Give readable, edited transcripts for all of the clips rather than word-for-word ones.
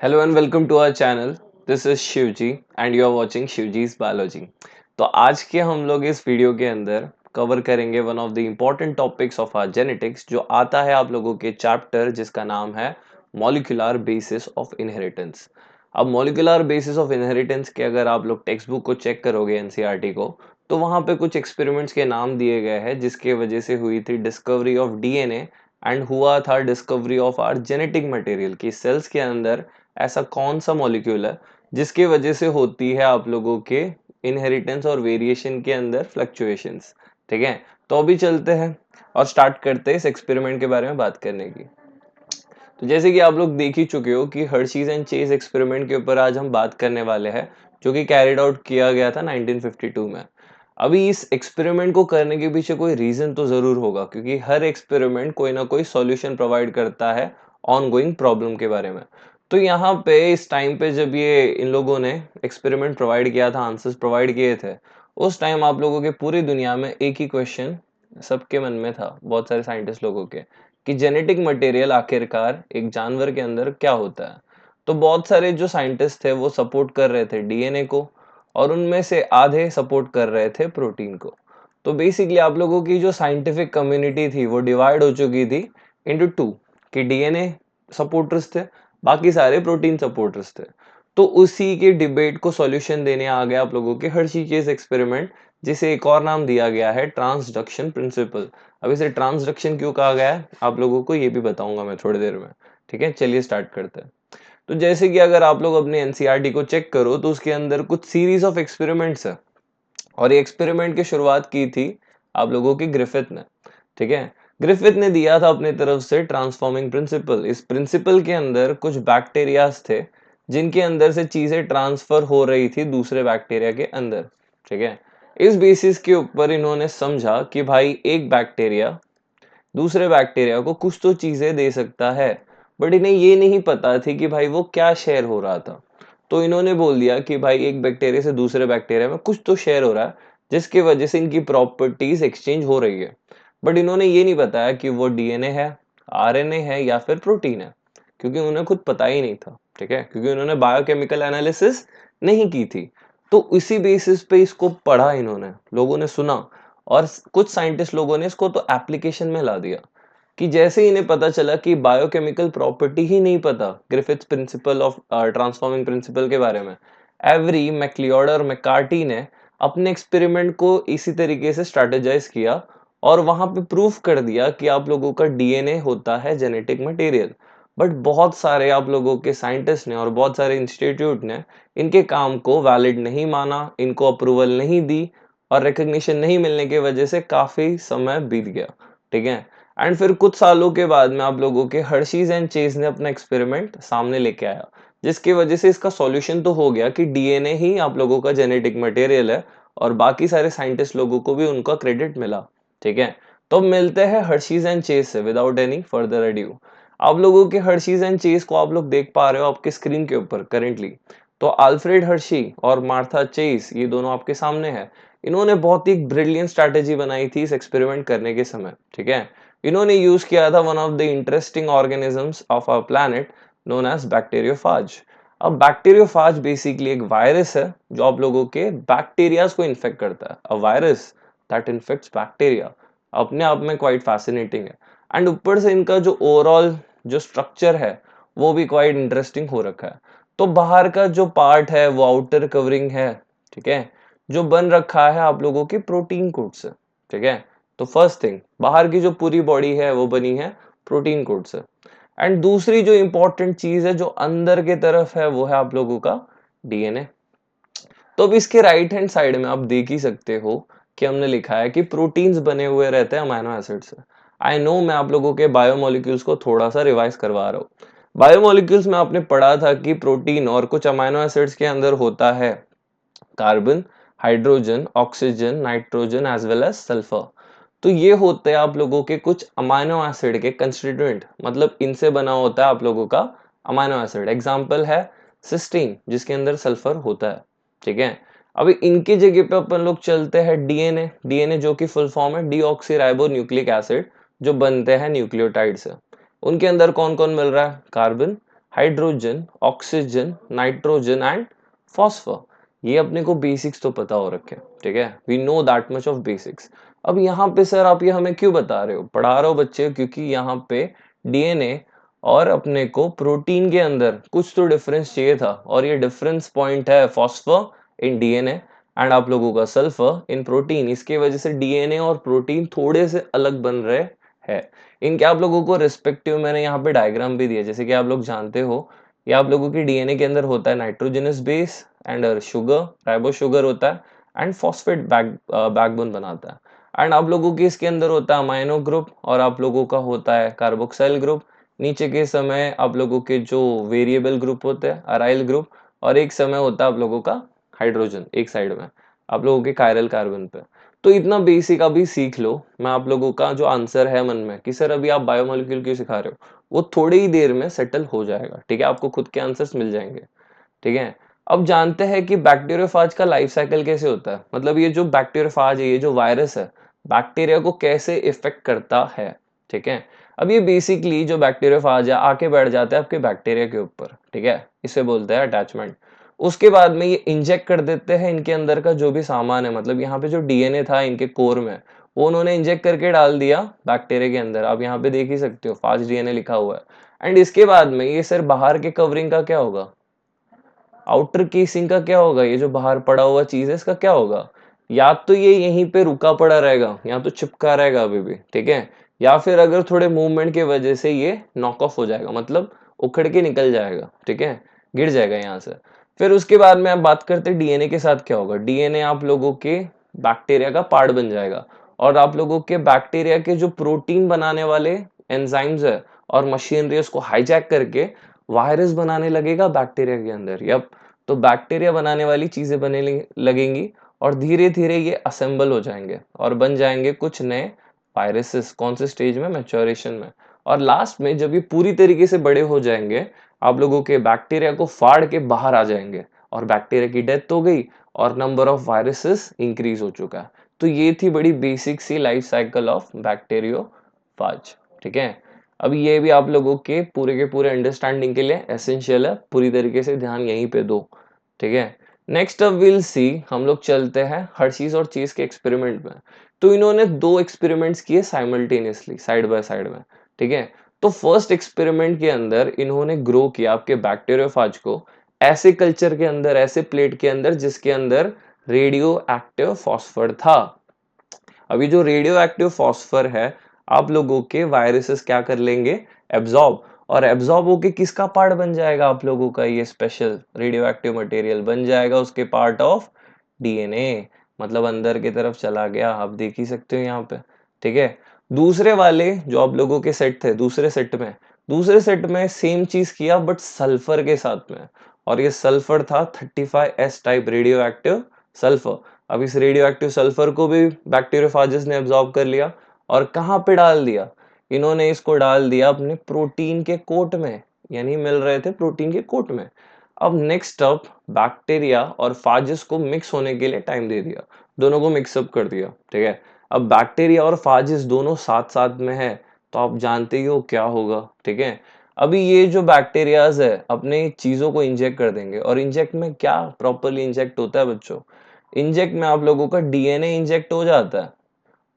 Hello and welcome to our channel. This is Shivji and you are watching शिवजी's biology. तो आज के हम लोग इस वीडियो के अंदर कवर करेंगे one of the important topics of our genetics जो आता है आप लोगों के चैप्टर जिसका नाम है मॉलिक्यूलर बेसिस ऑफ इनहेरिटेंस। अब मॉलिक्यूलर बेसिस ऑफ इनहेरिटेंस के अगर आप लोग टेक्स्ट बुक को चेक करोगे एनसीईआरटी को तो वहां पे कुछ एक्सपेरिमेंट्स के नाम दिए गए हैं जिसके वजह से हुई थी डिस्कवरी ऑफ डीएनए एंड हुआ था discovery of our genetic material की सेल्स के अंदर ऐसा कौन सा मॉलिक्यूल है जिसकी वजह से होती है आप लोगों के इनहेरिटेंस और वेरिएशन के अंदर फ्लक्चुएशंस। ठीक है, तो अभी चलते हैं और स्टार्ट करते हैं इस एक्सपेरिमेंट के बारे में बात करने की। तो जैसे कि आप लोग देख ही चुके हो कि हर्शीज एंड चेज एक्सपेरिमेंट के ऊपर आज हम बात करने वाले हैं जो कि कैरिड आउट किया गया था 1952 में। अभी इस एक्सपेरिमेंट को करने के पीछे कोई रीजन तो जरूर होगा क्योंकि हर एक्सपेरिमेंट कोई ना कोई सॉल्यूशन प्रोवाइड करता है ऑन गोइंग प्रॉब्लम के बारे में। तो यहाँ पे इस टाइम पे जब ये इन लोगों ने एक्सपेरिमेंट प्रोवाइड किया था, आंसर्स प्रोवाइड किए थे, उस टाइम आप लोगों के पूरी दुनिया में एक ही क्वेश्चन सबके मन में था, बहुत सारे साइंटिस्ट लोगों के, कि जेनेटिक मटेरियल आखिरकार एक जानवर के अंदर क्या होता है। तो बहुत सारे जो साइंटिस्ट थे वो सपोर्ट कर रहे थे डीएनए को और उनमें से आधे सपोर्ट कर रहे थे प्रोटीन को। तो बेसिकली आप लोगों की जो साइंटिफिक कम्युनिटी थी वो डिवाइड हो चुकी थी इनटू टू, कि डीएनए सपोर्टर्स थे, बाकी सारे प्रोटीन सपोर्टर्स थे। तो उसी के डिबेट को सॉल्यूशन देने आ गया आप लोगों के हर्शी चेज एक्सपेरिमेंट, जिसे एक और नाम दिया गया है ट्रांसडक्शन प्रिंसिपल। अब इसे ट्रांसडक्शन क्यों कहा गया है आप लोगों को ये भी बताऊंगा मैं थोड़ी देर में। ठीक है, चलिए स्टार्ट करते हैं। तो जैसे कि अगर आप लोग अपने एनसीईआरटी को चेक करो तो उसके अंदर कुछ सीरीज ऑफ एक्सपेरिमेंट्स है और ये एक्सपेरिमेंट की शुरुआत की थी आप लोगों की ग्रिफिथ ने। ठीक है, ग्रिफिथ ने दिया था अपनी तरफ से ट्रांसफॉर्मिंग प्रिंसिपल। इस प्रिंसिपल के अंदर कुछ बैक्टीरियाज थे जिनके अंदर से चीजें ट्रांसफर हो रही थी दूसरे बैक्टीरिया के अंदर। ठीक है, इस बेसिस के ऊपर इन्होंने समझा कि भाई एक बैक्टीरिया दूसरे बैक्टीरिया को कुछ तो चीजें दे सकता है, बट इन्हें ये नहीं पता थी कि भाई वो क्या शेयर हो रहा था। तो इन्होंने बोल दिया कि भाई एक बैक्टीरिया से दूसरे बैक्टीरिया में कुछ तो शेयर हो रहा है जिसकी वजह से इनकी प्रॉपर्टीज एक्सचेंज हो रही है। बट इन्होंने ये नहीं बताया कि वो डीएनए है, आरएनए है या फिर प्रोटीन है, क्योंकि उन्हें खुद पता ही नहीं था। ठीक है, क्योंकि उन्होंने बायोकेमिकल एनालिसिस नहीं की थी। तो इसी बेसिस पे इसको पढ़ा इन्होंने, लोगों ने सुना और कुछ साइंटिस्ट लोगों ने इसको तो एप्लीकेशन में ला दिया कि जैसे ही इन्हें पता चला कि बायोकेमिकल प्रॉपर्टी ही नहीं पता Griffiths principle of transforming principle के बारे में, एवरी मैक्लियोड और मैकार्टी ने अपने एक्सपेरिमेंट को इसी तरीके से स्ट्रेटेजाइज किया और वहां पे प्रूफ कर दिया कि आप लोगों का डीएनए होता है जेनेटिक मटेरियल। बट बहुत सारे आप लोगों के साइंटिस्ट ने और बहुत सारे इंस्टीट्यूट ने इनके काम को वैलिड नहीं माना, इनको अप्रूवल नहीं दी और रिकग्निशन नहीं मिलने की वजह से काफी समय बीत गया। ठीक है, एंड फिर कुछ सालों के बाद में आप लोगों के हर्शीज एंड चेज ने अपना एक्सपेरिमेंट सामने लेके आया जिसकी वजह से इसका सॉल्यूशन तो हो गया कि डीएनए ही आप लोगों का जेनेटिक मटेरियल है और बाकी सारे साइंटिस्ट लोगों को भी उनका क्रेडिट मिला। ठीक है, तो अब मिलते हैं हर्शीज एंड चेज से विदाउट एनी फर्दर अड्यू। आप लोगों के हर्शीज एंड चेज को आप लोग देख पा रहे हो आपके स्क्रीन के ऊपर करेंटली। तो अल्फ्रेड हर्शी और मार्था चेज ये दोनों आपके सामने है। इन्होंने बहुत ही ब्रिलियंट स्ट्रैटेजी बनाई थी इस एक्सपेरिमेंट करने के समय। ठीक है, इन्होंने यूज किया था one of the interesting organisms of our planet known as bacteriophage. अब बैक्टीरियोफाज बेसिकली एक वायरस है जो आप लोगों के बैक्टीरियाज को इन्फेक्ट करता है। A virus that infects bacteria अपने आप में क्वाइट फैसिनेटिंग है। एंड ऊपर से इनका जो ओवरऑल जो स्ट्रक्चर है वो भी क्वाइट इंटरेस्टिंग हो रखा है। तो बाहर का जो पार्ट है वो आउटर कवरिंग है। ठीक है, जो बन रखा है आप लोगों के प्रोटीन कोट से। ठीक है, तो फर्स्ट थिंग बाहर की जो पूरी बॉडी है वो बनी है प्रोटीन कोट से। एंड दूसरी जो इंपॉर्टेंट चीज है जो अंदर के तरफ है वो है आप लोगों का डीएनए। तो अब इसके राइट हैंड साइड में आप देख ही सकते हो कि हमने लिखा है कि प्रोटीन्स बने हुए रहते हैं अमाइनो एसिड से। आई नो मैं आप लोगों के बायोमोलिक्यूल्स को थोड़ा सा रिवाइज करवा रहा हूँ। बायोमोलिक्यूल्स में आपने पढ़ा था कि प्रोटीन और कुछ अमाइनो एसिड्स के अंदर होता है carbon, hydrogen, oxygen, nitrogen as well as sulphur. तो ये होते हैं आप लोगों के कुछ अमाइनो एसिड के कंस्टिट्यूएंट, मतलब इनसे बना होता है आप लोगों का अमाइनो एसिड। एग्जांपल है सिस्टीन जिसके अंदर सल्फर होता है। ठीक है, अभी इनकी जगह पे अपन लोग चलते हैं डीएनए। डीएनए जो कि फुल फॉर्म है डीऑक्सी राइबो न्यूक्लिक एसिड, जो बनते हैं न्यूक्लियोटाइड से। उनके अंदर कौन कौन मिल रहा है? Carbon, hydrogen, oxygen, nitrogen and phosphor. ये अपने को बेसिक्स तो पता हो रखे हैं, ठीक है, we know that much of basics. अब यहाँ पे सर आप ये हमें क्यों बता रहे हो? पढ़ा रहा हो बच्चे, क्योंकि यहाँ पे डीएनए और अपने को प्रोटीन के अंदर कुछ तो डिफरेंस चाहिए था, और ये डिफरेंस पॉइंट है फॉस्फर इन डीएनए एंड आप लोगों का सल्फर इन प्रोटीन। इसके वजह से डीएनए और प्रोटीन थोड़े से अलग बन रहे हैं। इनके आप लोगों को रिस्पेक्टिव मैंने यहाँ पे डायग्राम भी दिया, जैसे कि आप लोग जानते हो ये आप लोगों की डीएनए के अंदर होता है nitrogenous base and sugar, ribo sugar होता है एंड फॉस्फेट बैकबोन बनाता है। एंड आप लोगों के इसके अंदर होता है अमाइनो ग्रुप और आप लोगों का होता है कार्बोक्सिल ग्रुप। नीचे के समय आप लोगों के जो वेरिएबल ग्रुप होते हैं अराइल ग्रुप, और एक समय होता है आप लोगों का हाइड्रोजन एक साइड में आप लोगों के कायरल कार्बन पे। तो इतना बेसिक अभी सीख लो, मैं आप लोगों का जो आंसर है मन में कि सर अभी आप बायोमोलिक्यूल क्यों सिखा रहे हो, वो थोड़ी ही देर में सेटल हो जाएगा, ठीक है, आपको खुद के आंसर्स मिल जाएंगे, ठीक है। अब जानते हैं कि बैक्टीरियोफाज का लाइफ साइकिल कैसे होता है, मतलब ये जो बैक्टीरियोफाज है, ये जो वायरस है, बैक्टीरिया को कैसे इफेक्ट करता है, ठीक है। अब ये बेसिकली जो बैक्टीरियोफाज है आके बैठ जाता है आपके बैक्टीरिया के ऊपर, ठीक है, इसे बोलते हैं अटैचमेंट। उसके बाद में ये इंजेक्ट कर देते हैं इनके अंदर का जो भी सामान है, मतलब यहाँ पे जो डीएनए था इनके कोर में, वो उन्होंने इंजेक्ट करके डाल दिया बैक्टीरिया के अंदर। आप यहाँ पे देख ही सकते हो फास्ट डीएनए लिखा हुआ है। एंड इसके बाद में ये सर बाहर के कवरिंग का क्या होगा, आउटर केसिंग का क्या होगा, ये जो बाहर पड़ा हुआ चीज है इसका क्या होगा? या तो ये यहीं पे रुका पड़ा रहेगा, या तो चिपका रहेगा अभी भी, ठीक है, या फिर अगर थोड़े मूवमेंट की वजह से ये नॉक ऑफ हो जाएगा, मतलब उखड़ के निकल जाएगा, ठीक है, गिर जाएगा यहाँ से। फिर उसके बाद में आप बात करते हैं डीएनए के साथ क्या होगा। डीएनए आप लोगों के बैक्टीरिया का पार्ट बन जाएगा, और आप लोगों के बैक्टीरिया के जो प्रोटीन बनाने वाले एंजाइम्स है और मशीनरी उसको हाईजैक करके वायरस बनाने लगेगा बैक्टीरिया के अंदर। यप, तो बैक्टीरिया बनाने वाली चीजें बनने लगेंगी, और धीरे धीरे ये असेंबल हो जाएंगे और बन जाएंगे कुछ नए वायरसेस। कौन से स्टेज में? मैच्योरेशन में। और लास्ट में जब ये पूरी तरीके से बड़े हो जाएंगे, आप लोगों के बैक्टीरिया को फाड़ के बाहर आ जाएंगे, और बैक्टीरिया की डेथ हो गई और नंबर ऑफ वायरसेस इंक्रीज हो चुका है। तो ये थी बड़ी बेसिक सी लाइफ साइकिल ऑफ बैक्टीरियोफाज, ठीक है। अब ये भी आप लोगों के पूरे अंडरस्टैंडिंग के लिए एसेंशियल है, पूरी तरीके से ध्यान यहीं पे दो, ठीक है। नेक्स्ट अब विल सी, हम लोग चलते हैं हर्शीज और चीज के एक्सपेरिमेंट में। तो इन्होंने दो एक्सपेरिमेंट्स किए साइमल्टेनियसली, साइड बाय साइड में, ठीक है। तो फर्स्ट एक्सपेरिमेंट के अंदर इन्होंने ग्रो किया आपके बैक्टीरियोफाज को ऐसे कल्चर के अंदर, ऐसे प्लेट के अंदर जिसके अंदर रेडियो एक्टिव फॉस्फर था। अभी जो रेडियो एक्टिव फॉस्फर है आप लोगों के वायरसेस क्या कर लेंगे? एब्जॉर्ब। और एब्जॉर्ब होके किसका पार्ट बन जाएगा? आप लोगों का ये स्पेशल रेडियो एक्टिव मटेरियल बन जाएगा उसके पार्ट ऑफ डीएनए, मतलब अंदर की तरफ चला गया, आप देख ही सकते हो यहाँ पे, ठीक है। दूसरे वाले जो आप लोगों के सेट थे, दूसरे सेट में सेम चीज किया बट सल्फर के साथ में, और ये सल्फर था 35s type radio active sulphur. अब इस रेडियो एक्टिव सल्फर को भी बैक्टीरियोफाजिस ने एब्जॉर्ब कर लिया, और कहाँ पे डाल दिया? इन्होंने इसको डाल दिया अपने प्रोटीन के कोट में, यानी मिल रहे थे प्रोटीन के कोट में। अब नेक्स्ट अप बैक्टीरिया और फाजिस को मिक्स होने के लिए टाइम दे दिया, दोनों को मिक्सअप कर दिया, ठीक है। अब बैक्टीरिया और फाजिस दोनों साथ साथ में है, तो आप जानते ही हो क्या होगा, ठीक है। अभी ये जो बैक्टीरियाज है अपने चीजों को इंजेक्ट कर देंगे, और इंजेक्ट में क्या प्रॉपरली इंजेक्ट होता है बच्चों? इंजेक्ट में आप लोगों का डीएनए इंजेक्ट हो जाता है,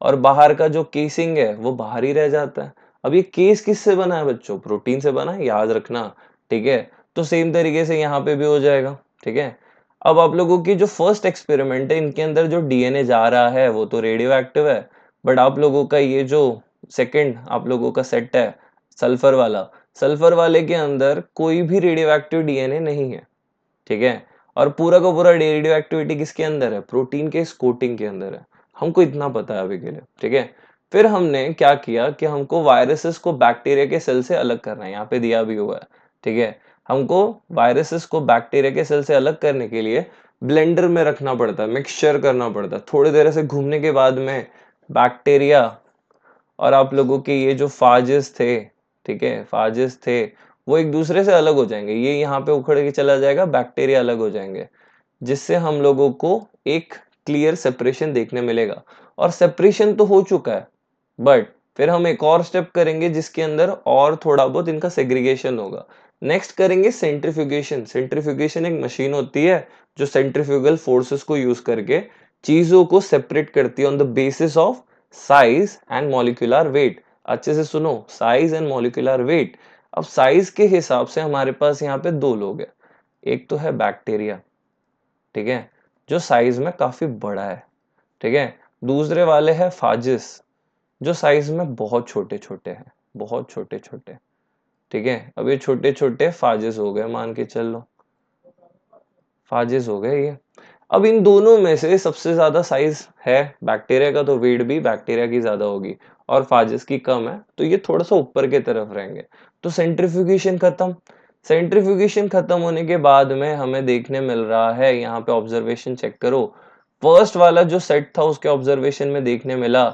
और बाहर का जो केसिंग है वो बाहर ही रह जाता है। अब ये केस किससे बना है बच्चों? प्रोटीन से बना है, याद रखना, ठीक है। तो सेम तरीके से यहाँ पे भी हो जाएगा, ठीक है। अब आप लोगों की जो फर्स्ट एक्सपेरिमेंट है इनके अंदर जो डीएनए जा रहा है वो तो रेडियो एक्टिव है, बट आप लोगों का ये जो सेकंड आप लोगों का सेट है सल्फर वाला, सल्फर वाले के अंदर कोई भी रेडियो एक्टिव डीएनए नहीं है, ठीक है। और पूरा का पूरा रेडियो एक्टिविटी किसके अंदर है? प्रोटीन के इस कोटिंग के अंदर है। हमको इतना पता है अभी के लिए, ठीक है। फिर हमने क्या किया कि हमको वायरसेस को बैक्टीरिया के सेल से अलग करना है, यहाँ पे दिया भी हुआ है, ठीक है। हमको वायरसेस को बैक्टीरिया के सेल से अलग करने के लिए ब्लेंडर में रखना पड़ता है, मिक्सचर करना पड़ता है। थोड़ी देर से घूमने के बाद में बैक्टीरिया और आप लोगों के ये जो फाजिस थे, ठीक है, फाजिस थे, वो एक दूसरे से अलग हो जाएंगे। ये यहाँ पे उखड़ के चला जाएगा, बैक्टीरिया अलग हो जाएंगे, जिससे हम लोगों को एक क्लियर सेपरेशन देखने मिलेगा। और सेपरेशन तो हो चुका है, बट फिर हम एक और स्टेप करेंगे जिसके अंदर और थोड़ा बहुत इनका सेग्रीगेशन होगा। नेक्स्ट करेंगे सेंट्रीफ्यूगेशन। सेंट्रीफ्यूगेशन एक मशीन होती है जो सेंट्रीफ्यूगल फोर्सेस को यूज करके चीजों को सेपरेट करती है on the basis of size and molecular weight. अच्छे से सुनो, साइज एंड मॉलिक्यूलर वेट। अब साइज के हिसाब से हमारे पास यहाँ पे दो लोग हैं। एक तो है बैक्टीरिया, ठीक है, जो साइज में काफी बड़ा है, ठीक है। दूसरे वाले है फाजिस, जो साइज में बहुत छोटे छोटे हैं, बहुत छोटे छोटे, ठीक है। अब ये छोटे छोटे फाजिस हो गए, मान के चल लो फाजिस हो गए ये। अब इन दोनों में से सबसे ज्यादा साइज है बैक्टीरिया का, तो वेट भी बैक्टीरिया की ज्यादा होगी और फाजिस की कम है, तो ये थोड़ा सा ऊपर की तरफ रहेंगे। तो सेंट्रीफ्यूगेशन खत्म। सेंट्रीफ्यूगेशन खत्म होने के बाद में हमें देखने मिल रहा है, यहाँ पे ऑब्जर्वेशन चेक करो। फर्स्ट वाला जो सेट था उसके ऑब्जर्वेशन में देखने मिला,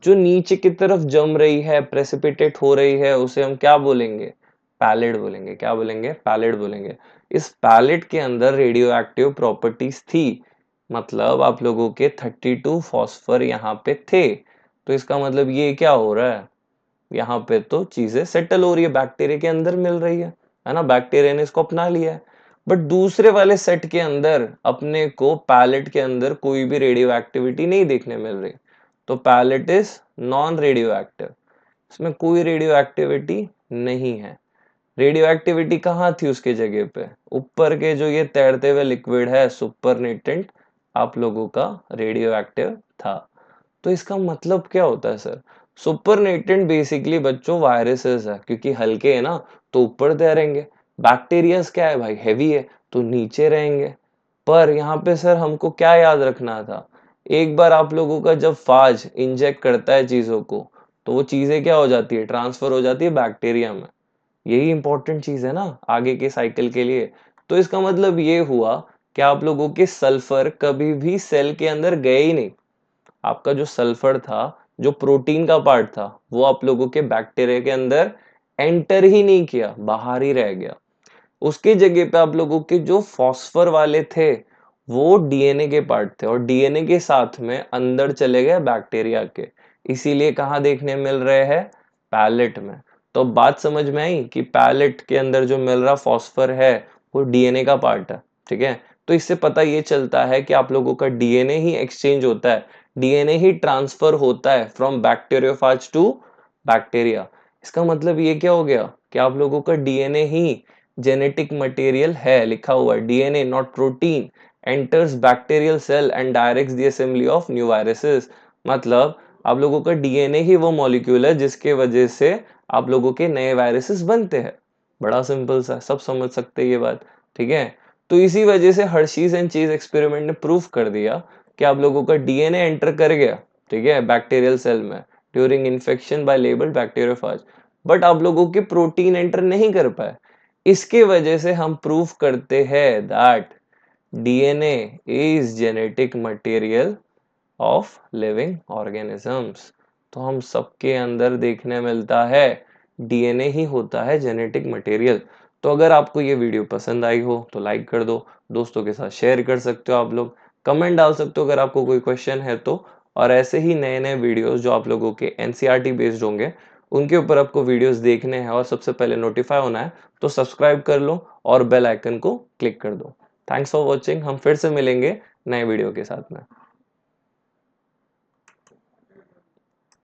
जो नीचे की तरफ जम रही है, प्रेसिपिटेट हो रही है, उसे हम क्या बोलेंगे? पैलेट बोलेंगे। क्या बोलेंगे? पैलेट बोलेंगे। इस पैलेट के अंदर रेडियो एक्टिव प्रॉपर्टीज थी, मतलब आप लोगों के 32 फॉस्फर यहाँ पे थे। तो इसका मतलब ये क्या हो रहा है, यहाँ पे तो चीजें सेटल हो रही है, बैक्टीरिया के अंदर मिल रही है ना, बैक्टीरिया ने इसको अपना लिया है। बट दूसरे वाले सेट के अंदर अपने को पैलेट के अंदर कोई भी रेडियो एक्टिविटी नहीं देखने मिल रही। तो pellet is non radioactive, इसमें कोई रेडियो एक्टिविटी नहीं है। रेडियो एक्टिविटी कहाँ थी उसके जगह पे? ऊपर के जो ये तैरते हुए लिक्विड है सुपरनेटेंट, आप लोगों का रेडियो एक्टिव था। तो इसका मतलब क्या होता है सर? सुपरनेटेंट बेसिकली बच्चों वायरसेस है, क्योंकि हल्के है ना तो ऊपर तैरेंगे। बैक्टीरियाज क्या है भाई? हैवी है, तो नीचे रहेंगे। पर यहाँ पे सर हमको क्या याद रखना था, एक बार आप लोगों का जब फाज इंजेक्ट करता है चीजों को, तो वो चीजें क्या हो जाती है? ट्रांसफर हो जाती है बैक्टीरिया में। यही इंपॉर्टेंट चीज है ना आगे के साइकिल के लिए। तो इसका मतलब ये हुआ कि आप लोगों के सल्फर कभी भी सेल के अंदर गए ही नहीं। आपका जो सल्फर था, जो प्रोटीन का पार्ट था, वो आप लोगों के बैक्टीरिया के अंदर एंटर ही नहीं किया, बाहर ही रह गया। उसकी जगह पे आप लोगों के जो फॉस्फर वाले थे, वो डीएनए के पार्ट थे और डीएनए के साथ में अंदर चले गए बैक्टीरिया के। इसीलिए कहाँ देखने मिल रहे हैं? पैलेट में। तो बात समझ में आई कि पैलेट के अंदर जो मिल रहा फॉस्फर है वो डीएनए का पार्ट है, ठीक है। तो इससे पता ये चलता है कि आप लोगों का डीएनए ही एक्सचेंज होता है, डीएनए ही ट्रांसफर होता है फ्रॉम बैक्टीरियोफाज टू बैक्टीरिया। इसका मतलब ये क्या हो गया कि आप लोगों का डीएनए ही जेनेटिक मटेरियल है, लिखा हुआ है DNA not protein enters bacterial cell and directs the assembly of new viruses. मतलब आप लोगों का डीएनए ही वो मॉलिक्यूल है जिसके वजह से आप लोगों के नए वायरसेस बनते हैं। बड़ा सिंपल सा, सब समझ सकते हैं ये बात, ठीक है। तो इसी वजह से हर्शीज एंड चेज एक्सपेरिमेंट ने प्रूव कर दिया कि आप लोगों का डीएनए एंटर कर गया, ठीक है, बैक्टीरियल सेल में during infection by labelled bacteriophage. But आप लोगों के प्रोटीन एंटर नहीं कर पाए। इसके वजह से हम प्रूव करते हैं that DNA is genetic material of living organisms. तो हम सबके अंदर देखने मिलता है डीएनए ही होता है जेनेटिक मटेरियल। तो अगर आपको ये वीडियो पसंद आई हो तो लाइक कर दो, दोस्तों के साथ शेयर कर सकते हो, आप लोग कमेंट डाल सकते हो अगर आपको कोई क्वेश्चन है तो। और ऐसे ही नए नए वीडियोस जो आप लोगों के एनसीईआरटी बेस्ड होंगे, उनके ऊपर आपको वीडियोस देखने हैं और सबसे पहले नोटिफाई होना है, तो सब्सक्राइब कर लो और बेल आइकन को क्लिक कर दो। Thanks for watching. हम फिर से मिलेंगे नए वीडियो के साथ में।